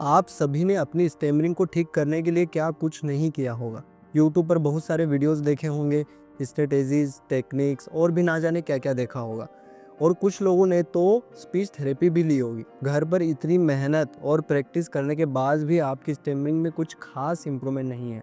आप सभी ने अपनी स्टैमरिंग को ठीक करने के लिए क्या कुछ नहीं किया होगा। यूट्यूब पर बहुत सारे वीडियोस देखे होंगे, स्ट्रेटेजीज, टेक्निक्स और भी ना जाने क्या क्या देखा होगा। और कुछ लोगों ने तो स्पीच थेरेपी भी ली होगी। घर पर इतनी मेहनत और प्रैक्टिस करने के बाद भी आपकी स्टैमरिंग में कुछ खास इंप्रूवमेंट नहीं है।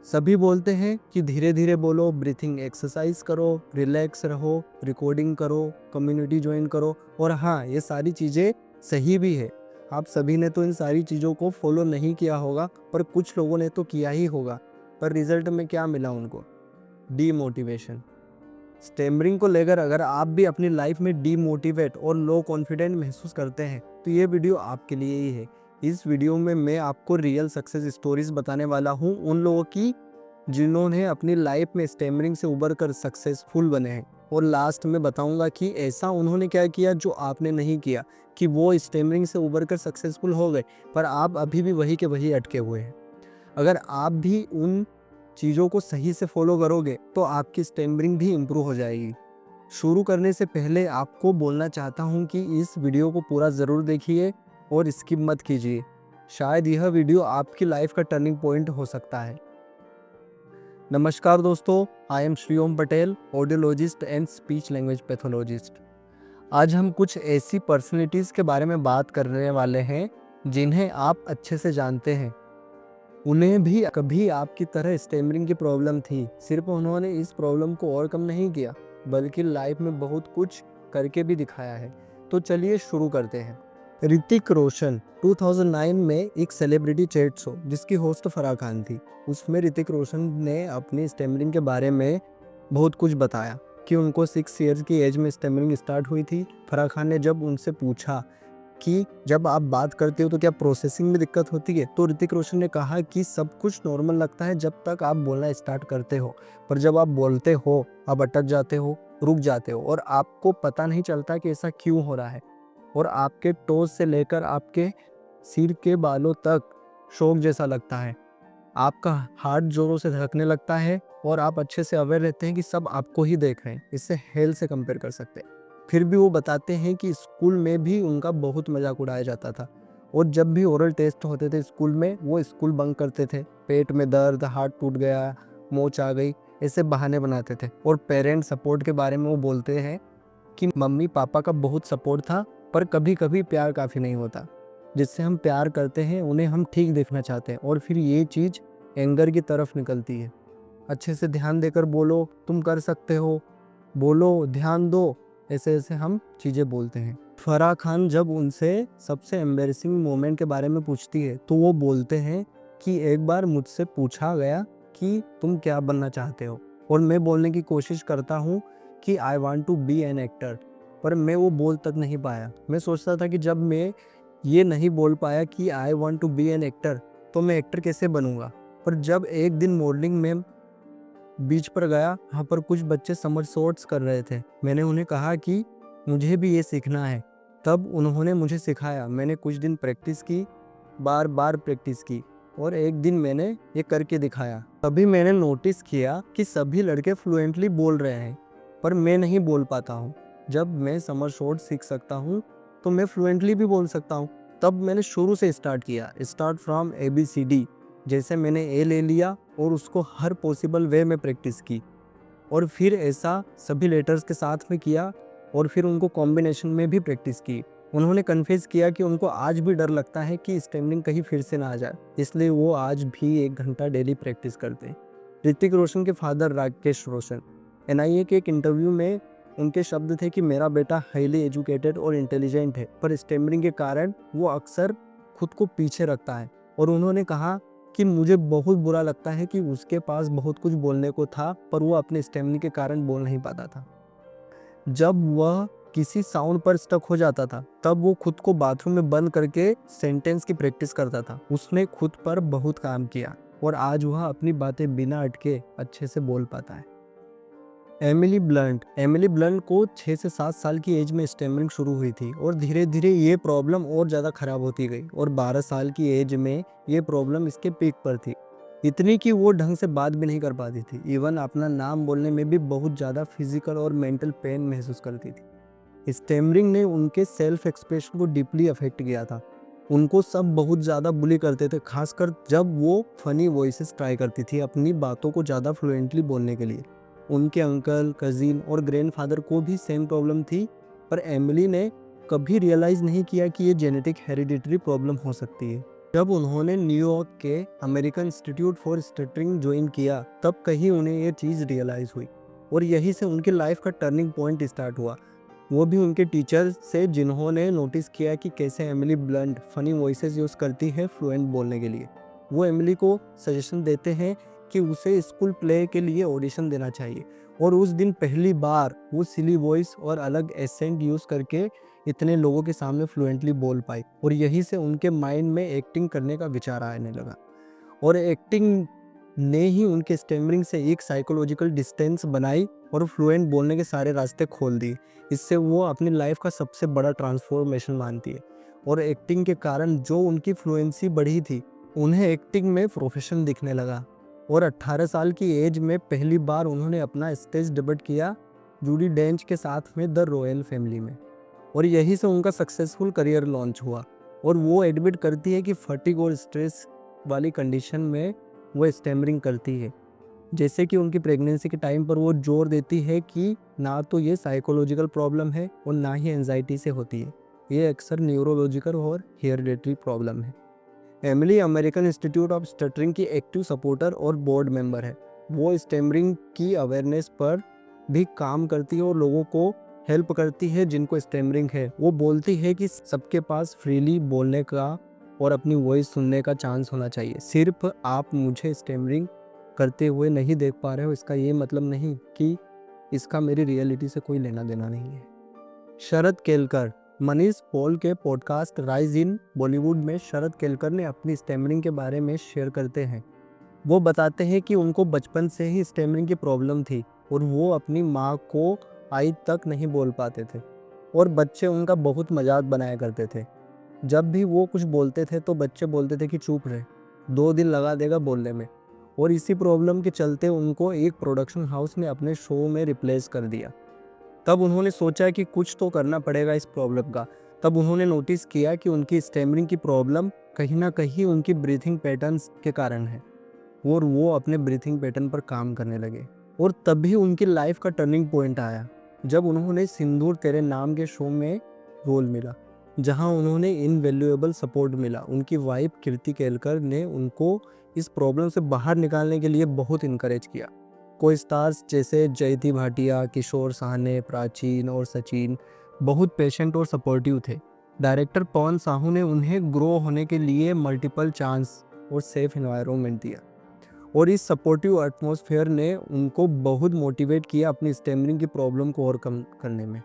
सभी बोलते हैं कि धीरे धीरे बोलो, ब्रीथिंग एक्सरसाइज करो, रिलैक्स रहो, रिकॉर्डिंग करो, कम्युनिटी ज्वाइन करो। और हाँ, ये सारी चीज़ें सही भी है। आप सभी ने तो इन सारी चीज़ों को फॉलो नहीं किया होगा, पर कुछ लोगों ने तो किया ही होगा। पर रिजल्ट में क्या मिला उनको? डीमोटिवेशन। स्टैमरिंग को लेकर अगर आप भी अपनी लाइफ में डीमोटिवेट और लो कॉन्फिडेंट महसूस करते हैं तो ये वीडियो आपके लिए ही है। इस वीडियो में मैं आपको रियल सक्सेस स्टोरीज बताने वाला हूँ, उन लोगों की जिन्होंने अपनी लाइफ में स्टैमरिंग से उबर कर सक्सेसफुल बने हैं। और लास्ट में बताऊंगा कि ऐसा उन्होंने क्या किया जो आपने नहीं किया, कि वो स्टैमरिंग से उबर कर सक्सेसफुल हो गए पर आप अभी भी वही के वही अटके हुए हैं। अगर आप भी उन चीज़ों को सही से फॉलो करोगे तो आपकी स्टैमरिंग भी इम्प्रूव हो जाएगी। शुरू करने से पहले आपको बोलना चाहता हूँ कि इस वीडियो को पूरा ज़रूर देखिए और स्किप मत कीजिए। शायद यह वीडियो आपकी लाइफ का टर्निंग पॉइंट हो सकता है। नमस्कार दोस्तों, I am Shri Om Patel, audiologist and speech language pathologist. आज हम कुछ ऐसी पर्सनैलिटीज़ के बारे में बात करने वाले हैं जिन्हें आप अच्छे से जानते हैं। उन्हें भी कभी आपकी तरह स्टैमरिंग की प्रॉब्लम थी, सिर्फ उन्होंने इस प्रॉब्लम को ओवरकम नहीं किया बल्कि लाइफ में बहुत कुछ करके भी दिखाया है। तो चलिए शुरू करते हैं। ऋतिक रोशन 2009 में एक सेलिब्रिटी चैट शो जिसकी होस्ट फराह खान थी, उसमें ऋतिक रोशन ने अपनी स्टैमरिंग के बारे में बहुत कुछ बताया कि उनको 6 ईयर्स की एज में स्टैमरिंग स्टार्ट हुई थी। फराह खान ने जब उनसे पूछा कि जब आप बात करते हो तो क्या प्रोसेसिंग में दिक्कत होती है, तो ऋतिक रोशन ने कहा कि सब कुछ नॉर्मल लगता है जब तक आप बोलना स्टार्ट करते हो, पर जब आप बोलते हो आप अटक जाते हो, रुक जाते हो और आपको पता नहीं चलता कि ऐसा क्यों हो रहा है। और आपके टोज से लेकर आपके सिर के बालों तक शौक जैसा लगता है। आपका हार्ट जोरों से धड़कने लगता है और आप अच्छे से अवेयर रहते हैं कि सब आपको ही देख रहे हैं। इससे हेल से कंपेयर कर सकते हैं। फिर भी वो बताते हैं कि स्कूल में भी उनका बहुत मजाक उड़ाया जाता था और जब भी ओरल टेस्ट होते थे स्कूल में, वो स्कूल बंक करते थे। पेट में दर्द, हार्ट टूट गया, मोच आ गई, ऐसे बहाने बनाते थे। और पेरेंट सपोर्ट के बारे में वो बोलते हैं कि मम्मी पापा का बहुत सपोर्ट था, पर कभी कभी प्यार काफ़ी नहीं होता। जिससे हम प्यार करते हैं उन्हें हम ठीक देखना चाहते हैं और फिर ये चीज़ एंगर की तरफ निकलती है। अच्छे से ध्यान देकर बोलो, तुम कर सकते हो, बोलो, ध्यान दो, ऐसे ऐसे हम चीज़ें बोलते हैं। फराह खान जब उनसे सबसे एम्बेरसिंग मोमेंट के बारे में पूछती है तो वो बोलते हैं कि एक बार मुझसे पूछा गया कि तुम क्या बनना चाहते हो, और मैं बोलने की कोशिश करता हूँ कि I want to be an actor, पर मैं वो बोल तक नहीं पाया। मैं सोचता था कि जब मैं ये नहीं बोल पाया कि I want to be an actor तो मैं एक्टर कैसे बनूंगा। पर जब एक दिन मॉर्निंग में बीच पर गया, वहाँ पर कुछ बच्चे समर शॉट्स कर रहे थे। मैंने उन्हें कहा कि मुझे भी ये सीखना है। तब उन्होंने मुझे सिखाया। मैंने कुछ दिन प्रैक्टिस की, बार बार प्रैक्टिस की और एक दिन मैंने ये करके दिखाया। तभी मैंने नोटिस किया कि सभी लड़के फ्लुएंटली बोल रहे हैं पर मैं नहीं बोल पाता हूँ। जब मैं समर शॉट सीख सकता हूँ तो मैं फ्लुएंटली भी बोल सकता हूँ। तब मैंने शुरू से स्टार्ट किया, स्टार्ट फ्रॉम ABCD। जैसे मैंने ए ले लिया और उसको हर पॉसिबल वे में प्रैक्टिस की और फिर ऐसा सभी लेटर्स के साथ में किया और फिर उनको कॉम्बिनेशन में भी प्रैक्टिस की। उन्होंने कन्फेस किया कि उनको आज भी डर लगता है कि स्टैमरिंग कहीं फिर से ना आ जाए, इसलिए वो आज भी 1 घंटा डेली प्रैक्टिस करते हैं। ऋतिक रोशन के फादर राकेश रोशन, NIA के एक इंटरव्यू में उनके शब्द थे कि मेरा बेटा हाईली एजुकेटेड और इंटेलिजेंट है, पर स्टैमरिंग के कारण वो अक्सर खुद को पीछे रखता है। और उन्होंने कहा कि मुझे बहुत बुरा लगता है कि उसके पास बहुत कुछ बोलने को था पर वो अपने स्टैमिना के कारण बोल नहीं पाता था। जब वह किसी साउंड पर स्टक हो जाता था तब वो खुद को बाथरूम में बंद करके सेंटेंस की प्रैक्टिस करता था। उसने खुद पर बहुत काम किया और आज वह अपनी बातें बिना अटके अच्छे से बोल पाता है। एमिली ब्लंट को 6 से 7 साल की एज में स्टैमरिंग शुरू हुई थी और धीरे धीरे ये प्रॉब्लम और ज़्यादा ख़राब होती गई और 12 साल की एज में ये प्रॉब्लम इसके पीक पर थी। इतनी कि वो ढंग से बात भी नहीं कर पाती थी। इवन अपना नाम बोलने में भी बहुत ज़्यादा फिजिकल और मेंटल पेन महसूस करती थी। स्टैमरिंग ने उनके सेल्फ एक्सप्रेशन को डीपली अफेक्ट किया था। उनको सब बहुत ज़्यादा बुली करते थे, खासकर जब वो फनी वॉइसेस ट्राई करती थी अपनी बातों को ज़्यादा फ्लुएंटली बोलने के लिए। उनके अंकल, कज़िन और ग्रैंडफ़ादर को भी सेम प्रॉब्लम थी, पर एमिली ने कभी रियलाइज़ नहीं किया कि ये जेनेटिक हेरिडिटरी प्रॉब्लम हो सकती है। जब उन्होंने न्यूयॉर्क के American institute for stuttering join किया, तब कहीं उन्हें ये चीज़ रियलाइज़ हुई और यहीं से उनकी लाइफ का टर्निंग पॉइंट स्टार्ट हुआ। वो भी उनके टीचर से, जिन्होंने नोटिस किया कि कैसे Emily blunt funny voices use करती है फ्लुएंट बोलने के लिए। वो एमिली को सजेशन देते हैं कि उसे स्कूल प्ले के लिए ऑडिशन देना चाहिए, और उस दिन पहली बार वो सिली वॉइस और अलग एसेंट यूज़ करके इतने लोगों के सामने फ्लुएंटली बोल पाई, और यहीं से उनके माइंड में एक्टिंग करने का विचार आने लगा। और एक्टिंग ने ही उनके स्टैमरिंग से एक साइकोलॉजिकल डिस्टेंस बनाई और फ्लुएंट बोलने के सारे रास्ते खोल दिए। इससे वो अपनी लाइफ का सबसे बड़ा ट्रांसफॉर्मेशन मानती है, और एक्टिंग के कारण जो उनकी फ्लुएंसी बढ़ी थी, उन्हें एक्टिंग में प्रोफेशन दिखने लगा। और 18 साल की एज में पहली बार उन्होंने अपना स्टेज डेब्यूट किया जूडी डेंच के साथ में द रॉयल फैमिली में, और यहीं से उनका सक्सेसफुल करियर लॉन्च हुआ। और वो एडमिट करती है कि फटीग और स्ट्रेस वाली कंडीशन में वो स्टैमरिंग करती है। जैसे कि उनकी प्रेगनेंसी के टाइम पर वो जोर देती है कि ना तो ये साइकोलॉजिकल प्रॉब्लम है और ना ही एंजाइटी से होती है, ये अक्सर न्यूरोलॉजिकल और हेरिडिटरी प्रॉब्लम है। Emily American institute of stuttering की एक्टिव सपोर्टर और बोर्ड मेंबर है। वो स्टैमरिंग की अवेयरनेस पर भी काम करती है और लोगों को हेल्प करती है जिनको स्टैमरिंग है। वो बोलती है कि सबके पास फ्रीली बोलने का और अपनी वॉइस सुनने का चांस होना चाहिए। सिर्फ आप मुझे स्टैमरिंग करते हुए नहीं देख पा रहे हो, इसका ये मतलब नहीं कि इसका मेरी रियलिटी से कोई लेना देना नहीं है। शरद केलकर, मनीष पॉल के पॉडकास्ट राइज इन बॉलीवुड में शरद केलकर ने अपनी स्टैमरिंग के बारे में शेयर करते हैं। वो बताते हैं कि उनको बचपन से ही स्टैमरिंग की प्रॉब्लम थी और वो अपनी माँ को आई तक नहीं बोल पाते थे, और बच्चे उनका बहुत मजाक बनाया करते थे। जब भी वो कुछ बोलते थे तो बच्चे बोलते थे कि चुप रहे, 2 दिन लगा देगा बोलने में। और इसी प्रॉब्लम के चलते उनको एक प्रोडक्शन हाउस ने अपने शो में रिप्लेस कर दिया। तब उन्होंने सोचा कि कुछ तो करना पड़ेगा इस प्रॉब्लम का। तब उन्होंने नोटिस किया कि उनकी स्टैमरिंग की प्रॉब्लम कहीं ना कहीं उनकी ब्रीथिंग पैटर्न्स के कारण है, और वो अपने ब्रीथिंग पैटर्न पर काम करने लगे। और तभी उनकी लाइफ का टर्निंग पॉइंट आया जब उन्होंने सिंदूर तेरे नाम के शो में रोल मिला, जहां उन्होंने इनवैल्यूएबल सपोर्ट मिला। उनकी वाइफ कीर्ति केलकर ने उनको इस प्रॉब्लम से बाहर निकालने के लिए बहुत इनकरेज किया। कोई स्टार्स जैसे जयती भाटिया, किशोर साहने, प्राचीन और सचिन बहुत पेशेंट और सपोर्टिव थे। डायरेक्टर पवन साहू ने उन्हें ग्रो होने के लिए मल्टीपल चांस और सेफ एनवायरनमेंट दिया, और इस सपोर्टिव एटमॉस्फेयर ने उनको बहुत मोटिवेट किया अपनी स्टैमरिंग की प्रॉब्लम को ओवरकम करने में।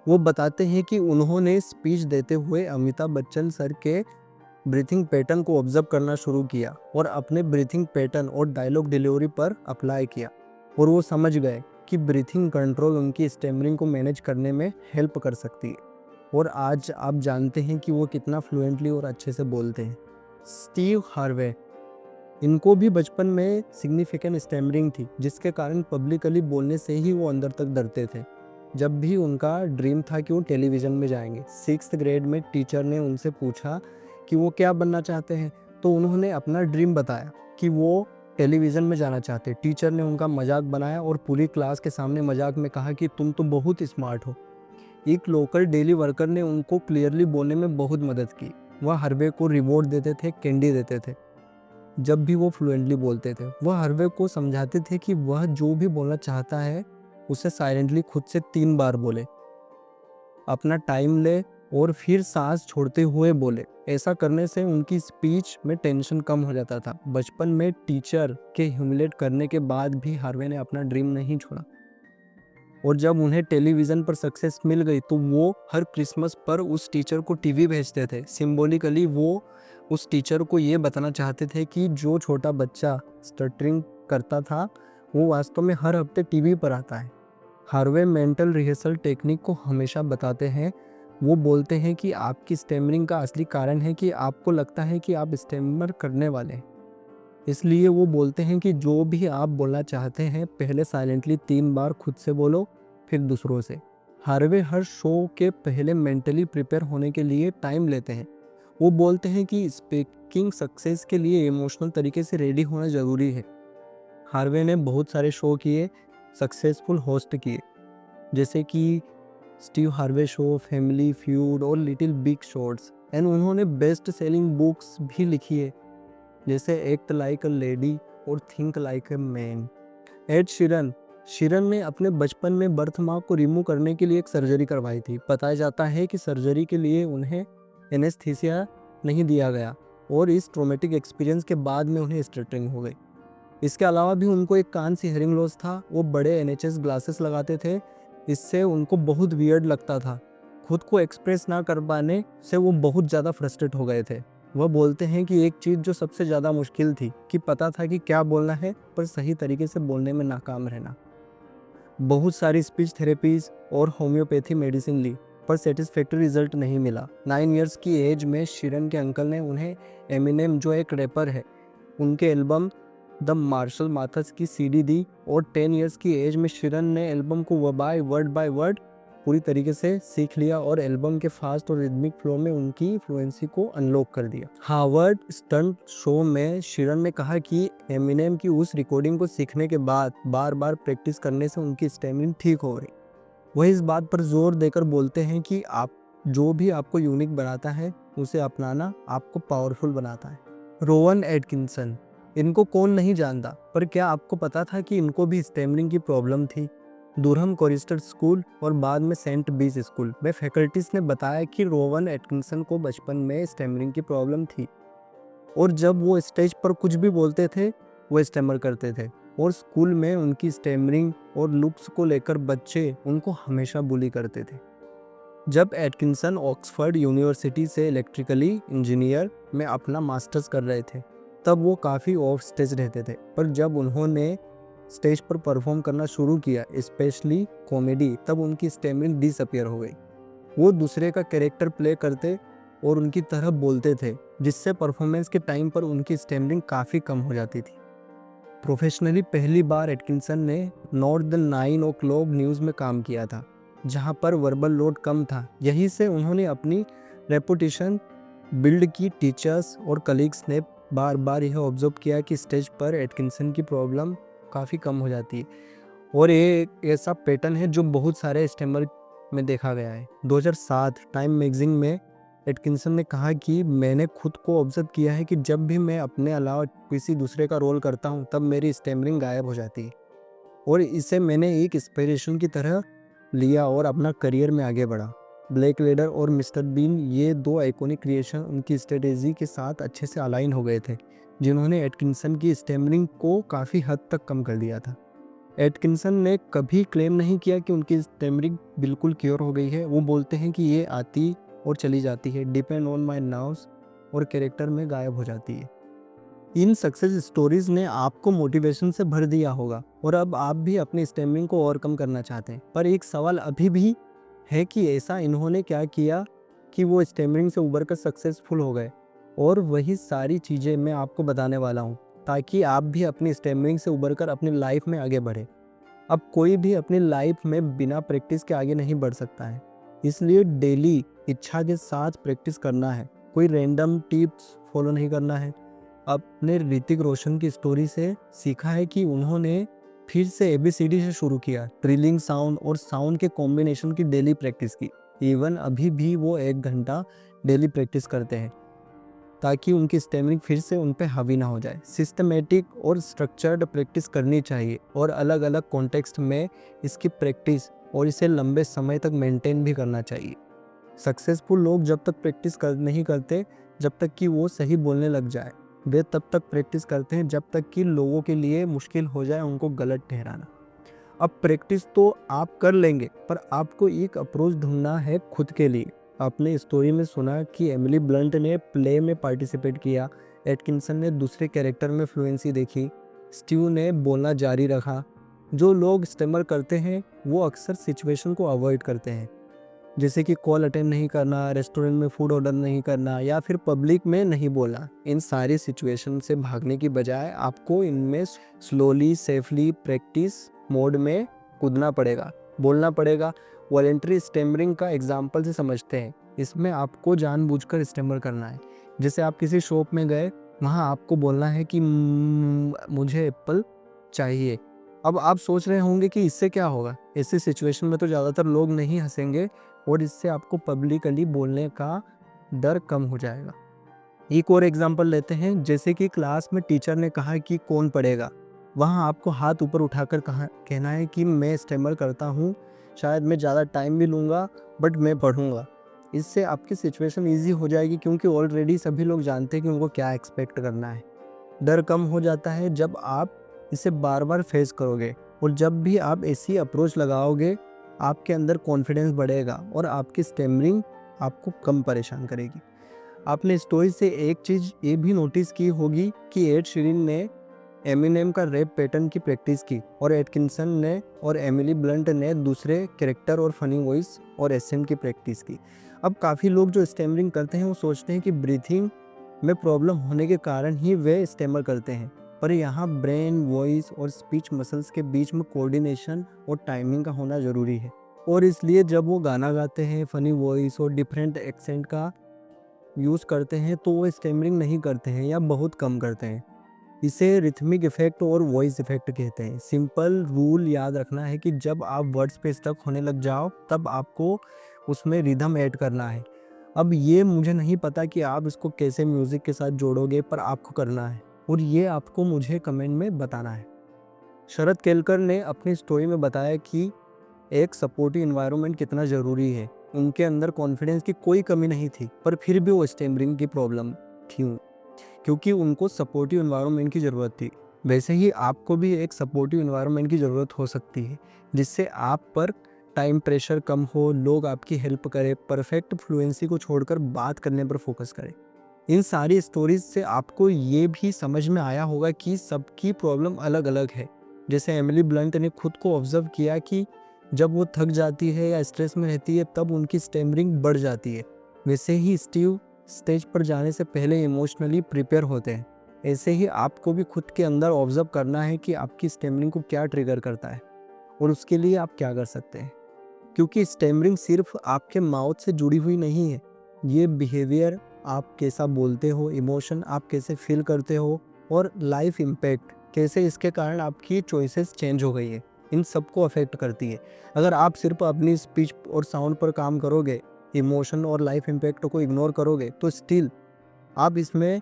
वो बताते हैं कि उन्होंने स्पीच देते हुए अमिताभ बच्चन सर के ब्रीथिंग पैटर्न को ऑब्जर्व करना शुरू किया और अपने ब्रीथिंग पैटर्न और डायलॉग डिलीवरी पर अप्लाई किया, और वो समझ गए कि ब्रीथिंग कंट्रोल उनकी स्टैमरिंग को मैनेज करने में हेल्प कर सकती है। और आज आप जानते हैं कि वो कितना फ्लुएंटली और अच्छे से बोलते हैं। स्टीव हार्वे, इनको भी बचपन में सिग्निफिकेंट स्टैमरिंग थी, जिसके कारण पब्लिकली बोलने से ही वो अंदर तक डरते थे। जब भी उनका ड्रीम था कि वो टेलीविज़न में जाएंगे, 6th ग्रेड में टीचर ने उनसे पूछा कि वो क्या बनना चाहते हैं, तो उन्होंने अपना ड्रीम बताया कि वो टेलीविज़न में जाना चाहते। टीचर ने उनका मजाक बनाया और पूरी क्लास के सामने मजाक में कहा कि तुम तो बहुत स्मार्ट हो। एक लोकल डेली वर्कर ने उनको क्लियरली बोलने में बहुत मदद की। वह हार्वे को रिवॉर्ड देते थे, कैंडी देते थे जब भी वो फ्लुएंटली बोलते थे। वह हार्वे को समझाते थे कि वह जो भी बोलना चाहता है उसे साइलेंटली खुद से 3 बार बोले, अपना टाइम ले और फिर सांस छोड़ते हुए बोले। ऐसा करने से उनकी स्पीच में टेंशन कम हो जाता था। बचपन में टीचर के ह्यूमिलेट करने के बाद भी हार्वे ने अपना ड्रीम नहीं छोड़ा, और जब उन्हें टेलीविज़न पर सक्सेस मिल गई तो वो हर क्रिसमस पर उस टीचर को टीवी भेजते थे। सिंबॉलिकली वो उस टीचर को ये बताना चाहते थे कि जो छोटा बच्चा स्टटरिंग करता था वो वास्तव में हर हफ्ते टीवी पर आता है। हार्वे मेंटल रिहर्सल टेक्निक को हमेशा बताते हैं। वो बोलते हैं कि आपकी स्टैमरिंग का असली कारण है कि आपको लगता है कि आप स्टैमर करने वाले हैं। इसलिए वो बोलते हैं कि जो भी आप बोलना चाहते हैं पहले साइलेंटली 3 बार खुद से बोलो, फिर दूसरों से। हार्वे हर शो के पहले मेंटली प्रिपेयर होने के लिए टाइम लेते हैं। वो बोलते हैं कि स्पीकिंग सक्सेस के लिए इमोशनल तरीके से रेडी होना ज़रूरी है। हार्वे ने बहुत सारे शो किए, सक्सेसफुल होस्ट किए, जैसे कि Steve Harvey show, family feud और लिटिल बिग शॉर्ट्स। एंड उन्होंने बेस्ट सेलिंग बुक्स भी लिखी है, जैसे एक्ट लाइक अ लेडी और think like a man. Ed Sheeran ने अपने बचपन में बर्थ मार्क को रिमूव करने के लिए एक सर्जरी करवाई थी। बताया जाता है कि सर्जरी के लिए उन्हें एनेस्थीसिया नहीं दिया गया और इस ट्रॉमेटिक एक्सपीरियंस के बाद में उन्हें स्टटरिंग हो गई। इसके अलावा भी उनको एक कान से हेयरिंग लॉस था। वो बड़े एनएचएस ग्लासेस लगाते थे, इससे उनको बहुत वियर्ड लगता था। खुद को एक्सप्रेस ना कर पाने से वो बहुत ज़्यादा फ्रस्ट्रेट हो गए थे। वह बोलते हैं कि एक चीज़ जो सबसे ज़्यादा मुश्किल थी कि पता था कि क्या बोलना है पर सही तरीके से बोलने में नाकाम रहना। बहुत सारी स्पीच थेरेपीज और होम्योपैथी मेडिसिन ली पर सेटिस्फैक्टरी रिजल्ट नहीं मिला। 9 इयर्स की एज में शीरन के अंकल ने उन्हें एमिनेम, जो एक रैपर है, उनके एल्बम द मार्शल माथर्स की सीडी दी और 10 इयर्स की एज में शीरन ने एल्बम को वर्ड बाय वर्ड पूरी तरीके से सीख लिया और एल्बम के फास्ट और रिदमिक फ्लो में उनकी फ्लुएंसी को अनलॉक कर दिया। हार्वर्ड स्टंट शो में शीरन ने कहा कि एमिनेम की उस रिकॉर्डिंग को सीखने के बाद बार बार प्रैक्टिस करने से उनकी स्टैमिना ठीक हो गई। वह इस बात पर जोर देकर बोलते हैं कि आप जो भी आपको यूनिक बनाता है उसे अपनाना आपको पावरफुल बनाता है। रोवन एटकिंसन, इनको कौन नहीं जानता, पर क्या आपको पता था कि इनको भी स्टैमरिंग की प्रॉब्लम थी? दुरहम कोरिस्टर स्कूल और बाद में सेंट बीस स्कूल में फैकल्टीज ने बताया कि रोवन एटकिंसन को बचपन में स्टैमरिंग की प्रॉब्लम थी और जब वो स्टेज पर कुछ भी बोलते थे वो स्टैमर करते थे और स्कूल में उनकी स्टैमरिंग और लुक्स को लेकर बच्चे उनको हमेशा बुली करते थे। जब एटकिंसन ऑक्सफोर्ड यूनिवर्सिटी से इलेक्ट्रिकली इंजीनियर में अपना मास्टर्स कर रहे थे तब वो काफ़ी ऑफ स्टेज रहते थे, पर जब उन्होंने स्टेज पर परफॉर्म करना शुरू किया, स्पेशली कॉमेडी, तब उनकी स्टैमरिंग डिसअपियर हो गई। वो दूसरे का कैरेक्टर प्ले करते और उनकी तरह बोलते थे, जिससे परफॉर्मेंस के टाइम पर उनकी स्टैमरिंग काफ़ी कम हो जाती थी। प्रोफेशनली पहली बार एटकिंसन ने नॉट द 9 o'clock न्यूज़ में काम किया था, जहां पर वर्बल लोड कम था। यहीं से उन्होंने अपनी रेपुटेशन बिल्ड की। टीचर्स और कलीग्स ने बार बार यह ऑब्जर्व किया कि स्टेज पर एटकिंसन की प्रॉब्लम काफ़ी कम हो जाती है और ये एक ऐसा पैटर्न है जो बहुत सारे स्टैमर में देखा गया है। 2007 टाइम मैगजीन में एटकिंसन ने कहा कि मैंने खुद को ऑब्जर्व किया है कि जब भी मैं अपने अलावा किसी दूसरे का रोल करता हूँ तब मेरी स्टैमरिंग गायब हो जाती है और इसे मैंने एक इंस्पिरेशन की तरह लिया और अपना करियर में आगे बढ़ा। ब्लैक लेडर और मिस्टर बीन, ये दो आइकॉनिक क्रिएशन उनकी स्ट्रेटेजी के साथ अच्छे से अलाइन हो गए थे, जिन्होंने एटकिंसन की स्टैमरिंग को काफ़ी हद तक कम कर दिया था। एटकिंसन ने कभी क्लेम नहीं किया कि उनकी स्टैमरिंग बिल्कुल क्योर हो गई है। वो बोलते हैं कि ये आती और चली जाती है, डिपेंड ऑन माई नर्व्स, और कैरेक्टर में गायब हो जाती है। इन सक्सेस स्टोरीज ने आपको मोटिवेशन से भर दिया होगा और अब आप भी अपनी स्टैमरिंग को ओवरकम करना चाहते हैं, पर एक सवाल अभी भी है कि ऐसा इन्होंने क्या किया कि वो स्टैमरिंग से उबर कर सक्सेसफुल हो गए। और वही सारी चीज़ें मैं आपको बताने वाला हूँ ताकि आप भी अपनी स्टैमरिंग से उबर कर अपनी लाइफ में आगे बढ़े। अब कोई भी अपनी लाइफ में बिना प्रैक्टिस के आगे नहीं बढ़ सकता है, इसलिए डेली इच्छा के साथ प्रैक्टिस करना है। कोई रैंडम टिप्स फॉलो नहीं करना है। अपने ऋतिक रोशन की स्टोरी से सीखा है कि उन्होंने फिर से ABCD से शुरू किया, ट्रिलिंग साउंड और साउंड के कॉम्बिनेशन की डेली प्रैक्टिस की। इवन अभी भी वो 1 घंटा डेली प्रैक्टिस करते हैं ताकि उनकी स्टैमरिंग फिर से उन पे हावी ना हो जाए। सिस्टमेटिक और स्ट्रक्चर्ड प्रैक्टिस करनी चाहिए और अलग अलग कॉन्टेक्स्ट में इसकी प्रैक्टिस और इसे लंबे समय तक मेंटेन भी करना चाहिए। सक्सेसफुल लोग जब तक प्रैक्टिस नहीं करते जब तक कि वो सही बोलने लग जाए, वे तब तक प्रैक्टिस करते हैं जब तक कि लोगों के लिए मुश्किल हो जाए उनको गलत ठहराना। अब प्रैक्टिस तो आप कर लेंगे, पर आपको एक अप्रोच ढूंढना है खुद के लिए। आपने स्टोरी में सुना कि एमिली ब्लंट ने प्ले में पार्टिसिपेट किया, एटकिंसन ने दूसरे कैरेक्टर में फ्लुएंसी देखी, स्टीव ने बोलना जारी रखा। जो लोग स्टैमर करते हैं वो अक्सर सिचुएशन को अवॉइड करते हैं, जैसे कि कॉल अटेंड नहीं करना, रेस्टोरेंट में फूड ऑर्डर नहीं करना या फिर पब्लिक में नहीं बोलना। इन सारी सिचुएशन से भागने की बजाय आपको इनमें स्लोली सेफली प्रैक्टिस मोड में कूदना पड़ेगा, बोलना पड़ेगा। वॉलेंट्री स्टैमरिंग का एग्जाम्पल से समझते हैं, इसमें आपको जानबूझकर स्टैमर करना है। जैसे आप किसी शॉप में गए, वहाँ आपको बोलना है कि मुझे एप्पल चाहिए। अब आप सोच रहे होंगे कि इससे क्या होगा? ऐसी सिचुएशन में तो ज़्यादातर लोग नहीं हँसेंगे और इससे आपको पब्लिकली बोलने का डर कम हो जाएगा। एक और एग्जांपल लेते हैं, जैसे कि क्लास में टीचर ने कहा कि कौन पढ़ेगा, वहाँ आपको हाथ ऊपर उठाकर कहना है कि मैं स्टैमर करता हूँ, शायद मैं ज़्यादा टाइम भी लूँगा बट मैं पढ़ूँगा। इससे आपकी सिचुएशन ईजी हो जाएगी, क्योंकि ऑलरेडी सभी लोग जानते हैं कि उनको क्या एक्सपेक्ट करना है। डर कम हो जाता है जब आप इसे बार बार फेस करोगे, और जब भी आप ऐसी अप्रोच लगाओगे आपके अंदर कॉन्फिडेंस बढ़ेगा और आपकी स्टैमरिंग आपको कम परेशान करेगी। आपने स्टोरी से एक चीज़ ये भी नोटिस की होगी कि एड शीरन ने एमिनेम का रैप पैटर्न की प्रैक्टिस की, और एटकिंसन ने और एमिली ब्लंट ने दूसरे कैरेक्टर और फनी वॉइस और एसेंट की प्रैक्टिस की। अब काफ़ी लोग जो स्टैमरिंग करते हैं वो सोचते हैं कि ब्रीथिंग में प्रॉब्लम होने के कारण ही वे स्टैमर करते हैं, पर यहाँ ब्रेन, वॉइस और स्पीच मसल्स के बीच में कोऑर्डिनेशन और टाइमिंग का होना ज़रूरी है। और इसलिए जब वो गाना गाते हैं, फनी वॉइस और डिफरेंट एक्सेंट का यूज़ करते हैं, तो वो स्टैमरिंग नहीं करते हैं या बहुत कम करते हैं। इसे रिथमिक इफेक्ट और वॉइस इफेक्ट कहते हैं। सिंपल रूल याद रखना है कि जब आप वर्ड्स पे स्टक होने लग जाओ, तब आपको उसमें रिदम ऐड करना है। अब ये मुझे नहीं पता कि आप इसको कैसे म्यूज़िक के साथ जोड़ोगे, पर आपको करना है, और ये आपको मुझे कमेंट में बताना है। शरद केलकर ने अपनी स्टोरी में बताया कि एक सपोर्टिव एनवायरनमेंट कितना ज़रूरी है। उनके अंदर कॉन्फिडेंस की कोई कमी नहीं थी, पर फिर भी वो स्टैमरिंग की प्रॉब्लम थी, क्योंकि उनको सपोर्टिव एनवायरनमेंट की ज़रूरत थी। वैसे ही आपको भी एक सपोर्टिव एनवायरनमेंट की ज़रूरत हो सकती है, जिससे आप पर टाइम प्रेशर कम हो, लोग आपकी हेल्प करें, परफेक्ट फ्लुएंसी को छोड़कर बात करने पर फोकस करें। इन सारी स्टोरीज से आपको ये भी समझ में आया होगा कि सबकी प्रॉब्लम अलग अलग है। जैसे एमिली ब्लंट ने खुद को ऑब्जर्व किया कि जब वो थक जाती है या स्ट्रेस में रहती है, तब उनकी स्टैमरिंग बढ़ जाती है। वैसे ही स्टीव स्टेज पर जाने से पहले इमोशनली प्रिपेयर होते हैं। ऐसे ही आपको भी खुद के अंदर ऑब्जर्व करना है कि आपकी स्टैमरिंग को क्या ट्रिगर करता है, और उसके लिए आप क्या कर सकते हैं। क्योंकि स्टैमरिंग सिर्फ आपके माउथ से जुड़ी हुई नहीं है, ये बिहेवियर, आप कैसा बोलते हो, इमोशन आप कैसे फील करते हो, और लाइफ इम्पैक्ट कैसे इसके कारण आपकी चॉइसेस चेंज हो गई है, इन सबको अफेक्ट करती है। अगर आप सिर्फ अपनी स्पीच और साउंड पर काम करोगे, इमोशन और लाइफ इम्पैक्ट को इग्नोर करोगे, तो स्टिल आप इसमें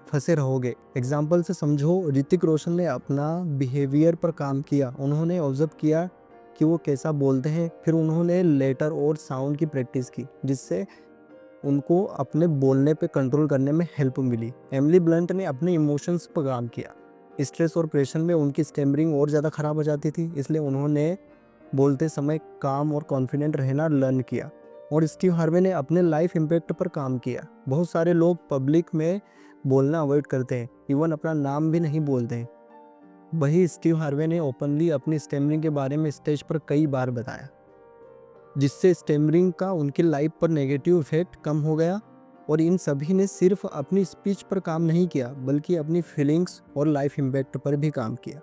फंसे रहोगे। एग्जाम्पल से समझो, ऋतिक रोशन ने अपना बिहेवियर पर काम किया। उन्होंने ऑब्जर्व किया कि वो कैसा बोलते हैं, फिर उन्होंने लेटर और साउंड की प्रैक्टिस की, जिससे उनको अपने बोलने पे कंट्रोल करने में हेल्प मिली। एमिली ब्लंट ने अपने इमोशंस पर काम किया। स्ट्रेस और प्रेशर में उनकी स्टैमरिंग और ज़्यादा ख़राब हो जाती थी, इसलिए उन्होंने बोलते समय काम और कॉन्फिडेंट रहना लर्न किया। और स्टीव हार्वे ने अपने लाइफ इम्पैक्ट पर काम किया। बहुत सारे लोग पब्लिक में बोलना अवॉइड करते हैं, इवन अपना नाम भी नहीं बोलते हैं। वही स्टीव हार्वे ने ओपनली अपनी स्टैमरिंग के बारे में स्टेज पर कई बार बताया, जिससे स्टैमरिंग का उनकी लाइफ पर नेगेटिव इफेक्ट कम हो गया। और इन सभी ने सिर्फ अपनी स्पीच पर काम नहीं किया, बल्कि अपनी फीलिंग्स और लाइफ इम्पैक्ट पर भी काम किया।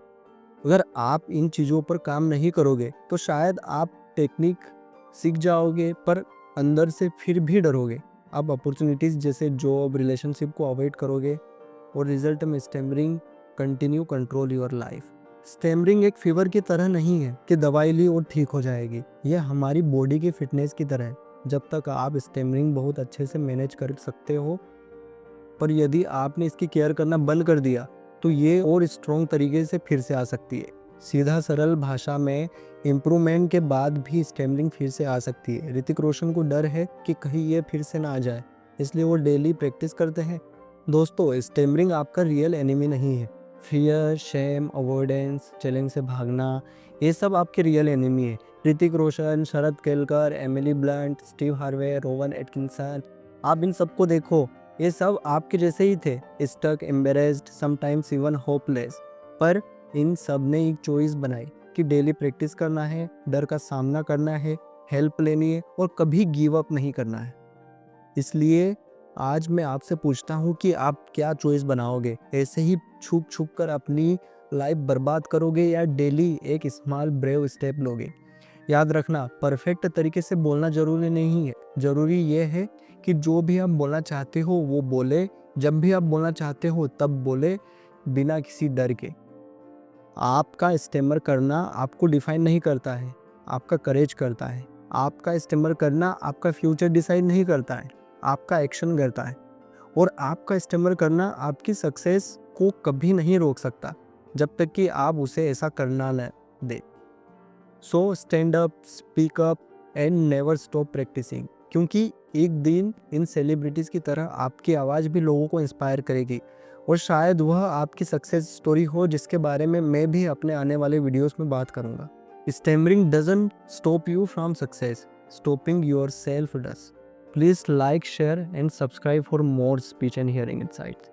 अगर आप इन चीज़ों पर काम नहीं करोगे, तो शायद आप टेक्निक सीख जाओगे, पर अंदर से फिर भी डरोगे। आप अपॉर्चुनिटीज़ जैसे जॉब, रिलेशनशिप को अवॉइड करोगे, और रिजल्ट में stammering continue control your life. Stammering एक फीवर की तरह नहीं है कि दवाई ली और ठीक हो जाएगी। यह हमारी बॉडी की फिटनेस की तरह है। जब तक आप स्टैमरिंग बहुत अच्छे से मैनेज कर सकते हो, पर यदि आपने इसकी केयर करना बंद कर दिया, तो ये और स्ट्रॉन्ग तरीके से फिर से आ सकती है। सीधा सरल भाषा में, इम्प्रूवमेंट के बाद भी स्टैमरिंग फिर से आ सकती है। ऋतिक रोशन को डर है कि कहीं ये फिर से ना आ जाए, इसलिए वो डेली प्रैक्टिस करते हैं। दोस्तों, स्टैमरिंग आपका रियल एनिमी नहीं है। फियर, शेम, अवॉइडेंस, चैलेंज से भागना, ये सब आपके रियल एनिमी है। Hrithik Roshan, Sharad Kelkar, Emily Blunt, Steve Harvey, Rowan Atkinson, आप इन सबको देखो, ये सब आपके जैसे ही थे, stuck, embarrassed, sometimes even hopeless. पर इन सब ने एक चॉइस बनाई कि डेली प्रैक्टिस करना है, डर का सामना करना है, हेल्प लेनी है, और कभी गिव अप नहीं करना है। इसलिए आज मैं आपसे पूछता हूँ कि आप क्या चॉइस बनाओगे? ऐसे ही छुप छुप कर अपनी लाइफ बर्बाद करोगे, या डेली एक स्मॉल ब्रेव स्टेप लोगे? याद रखना, परफेक्ट तरीके से बोलना जरूरी नहीं है, जरूरी ये है कि जो भी आप बोलना चाहते हो वो बोले, जब भी आप बोलना चाहते हो तब बोले, बिना किसी डर के। आपका स्टैमर करना आपको डिफाइन नहीं करता है, आपका करेज करता है। आपका स्टैमर करना आपका फ्यूचर डिसाइड नहीं करता है, आपका एक्शन करता है। और आपका स्टैमर करना आपकी सक्सेस को कभी नहीं रोक सकता, जब तक कि आप उसे ऐसा करना न दे। So stand up, speak up and never stop practising, क्योंकि एक दिन इन सेलिब्रिटीज़ की तरह आपकी आवाज़ भी लोगों को इंस्पायर करेगी, और शायद वह आपकी सक्सेस स्टोरी हो, जिसके बारे में मैं भी अपने आने वाले वीडियोस में बात करूंगा। Stammering doesn't stop you from success, stopping your self does. Please like, share and subscribe for more speech and hearing insights.